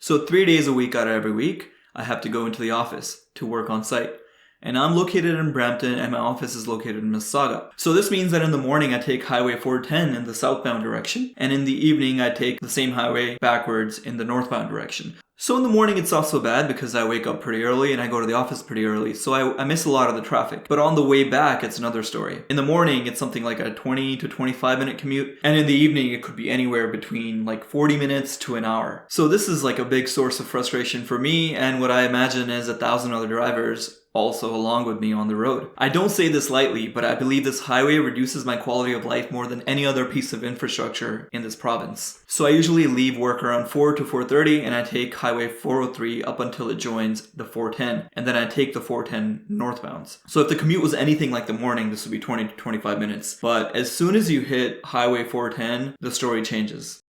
So 3 days a week out of every week, I have to go into the office to work on site. And I'm located in Brampton and my office is located in Mississauga. So this means that in the morning I take Highway 410 in the southbound direction, and in the evening I take the same highway backwards in the northbound direction. So in the morning it's not so bad because I wake up pretty early and I go to the office pretty early, so I miss a lot of the traffic. But on the way back, it's another story. In the morning, it's something like a 20 to 25 minute commute, and in the evening, it could be anywhere between like 40 minutes to an hour. So this is like a big source of frustration for me and what I imagine is 1,000 other drivers also along with me on the road. I don't say this lightly, but I believe this highway reduces my quality of life more than any other piece of infrastructure in this province. So I usually leave work around 4 to 4:30 and I take Highway 403 up until it joins the 410, and then I take the 410 northbounds. So if the commute was anything like the morning, this would be 20 to 25 minutes. But as soon as you hit Highway 410, the story changes.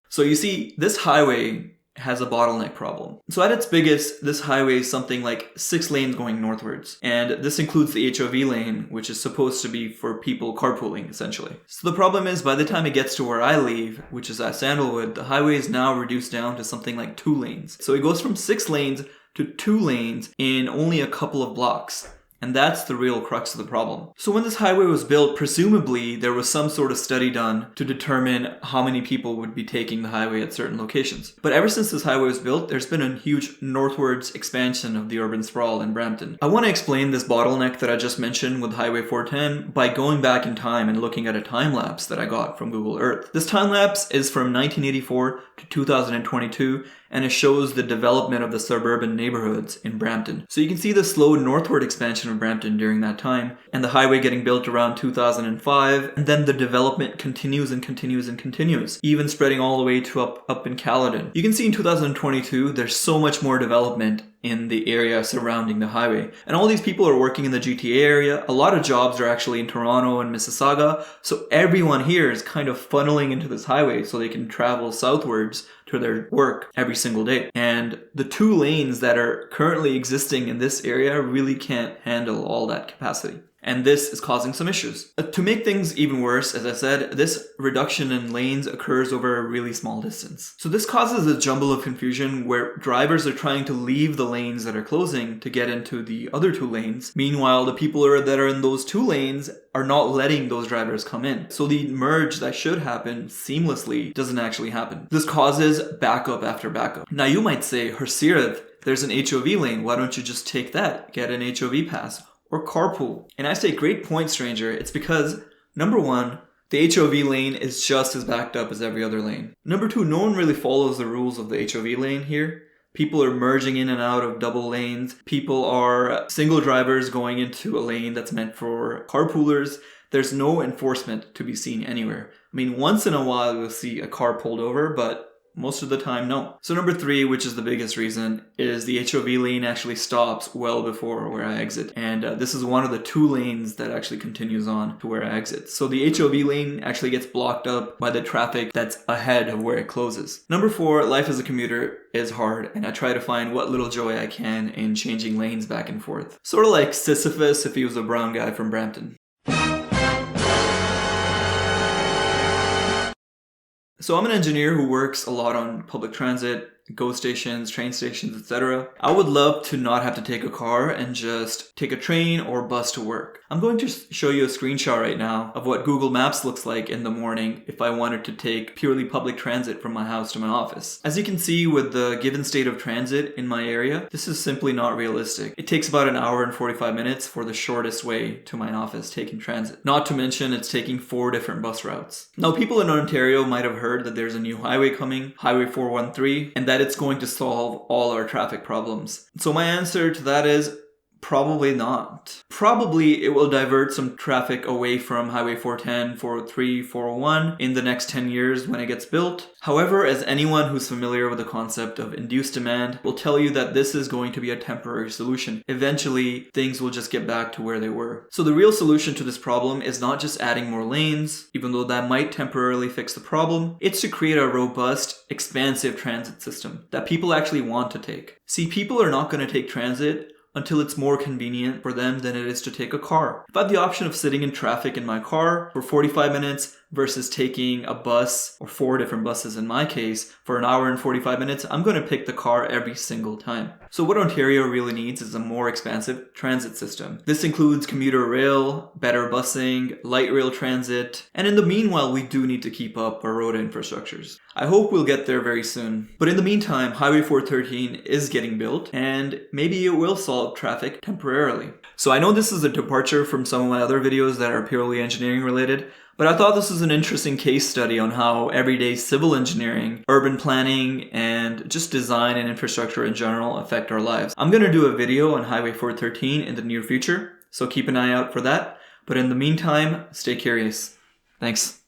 So you see, this highway has a bottleneck problem. So at its biggest, this highway is something like 6 lanes going northwards. And this includes the HOV lane, which is supposed to be for people carpooling, essentially. So the problem is, by the time it gets to where I leave, which is at Sandalwood, the highway is now reduced down to something like 2 lanes. So it goes from 6 lanes to 2 lanes in only a couple of blocks. And that's the real crux of the problem. So when this highway was built, presumably there was some sort of study done to determine how many people would be taking the highway at certain locations. But ever since this highway was built, there's been a huge northwards expansion of the urban sprawl in Brampton. I want to explain this bottleneck that I just mentioned with Highway 410 by going back in time and looking at a time lapse that I got from Google Earth. This time lapse is from 1984 to 2022, and it shows the development of the suburban neighborhoods in Brampton. So you can see the slow northward expansion of Brampton during that time, and the highway getting built around 2005, and then the development continues and continues and continues, even spreading all the way to up in Caledon. You can see in 2022, there's so much more development in the area surrounding the highway. And all these people are working in the GTA area. A lot of jobs are actually in Toronto and Mississauga. So everyone here is kind of funneling into this highway so they can travel southwards to their work every single day. And the 2 lanes that are currently existing in this area really can't handle all that capacity. And this is causing some issues. To make things even worse, as I said, this reduction in lanes occurs over a really small distance. So this causes a jumble of confusion where drivers are trying to leave the lanes that are closing to get into the other 2 lanes. Meanwhile, the people that are in those 2 lanes are not letting those drivers come in. So the merge that should happen seamlessly doesn't actually happen. This causes backup after backup. Now you might say, Harsirath, there's an HOV lane. Why don't you just take that? Get an HOV pass. Or carpool. And I say, great point, stranger. It's because, number 1, the HOV lane is just as backed up as every other lane. Number 2, no one really follows the rules of the HOV lane here. People are merging in and out of double lanes. People are single drivers going into a lane that's meant for carpoolers. There's no enforcement to be seen anywhere. I mean, once in a while you'll see a car pulled over, but most of the time, no. So number 3, which is the biggest reason, is the HOV lane actually stops well before where I exit. And this is one of the 2 lanes that actually continues on to where I exit. So the HOV lane actually gets blocked up by the traffic that's ahead of where it closes. Number 4, life as a commuter is hard, and I try to find what little joy I can in changing lanes back and forth. Sort of like Sisyphus if he was a brown guy from Brampton. So I'm an engineer who works a lot on public transit, GO stations, train stations, etc. I would love to not have to take a car and just take a train or bus to work. I'm going to show you a screenshot right now of what Google Maps looks like in the morning if I wanted to take purely public transit from my house to my office. As you can see with the given state of transit in my area, this is simply not realistic. It takes about 1 hour and 45 minutes for the shortest way to my office taking transit. Not to mention it's taking 4 different bus routes. Now people in Ontario might have heard that there's a new highway coming, Highway 413, and that it's going to solve all our traffic problems. So my answer to that is probably not. Probably it will divert some traffic away from Highway 410, 403, 401 in the next 10 years when it gets built. However, as anyone who's familiar with the concept of induced demand will tell you that this is going to be a temporary solution. Eventually, things will just get back to where they were. So the real solution to this problem is not just adding more lanes, even though that might temporarily fix the problem. It's to create a robust, expansive transit system that people actually want to take. See, people are not going to take transit until it's more convenient for them than it is to take a car. If I have the option of sitting in traffic in my car for 45 minutes, versus taking a bus, or 4 different buses in my case, for an hour and 45 minutes, I'm going to pick the car every single time. So what Ontario really needs is a more expansive transit system. This includes commuter rail, better busing, light rail transit, and in the meanwhile, we do need to keep up our road infrastructures. I hope we'll get there very soon. But in the meantime, Highway 413 is getting built, and maybe it will solve traffic temporarily. So I know this is a departure from some of my other videos that are purely engineering related, but I thought this was an interesting case study on how everyday civil engineering, urban planning, and just design and infrastructure in general affect our lives. I'm going to do a video on Highway 413 in the near future, so keep an eye out for that. But in the meantime, stay curious. Thanks.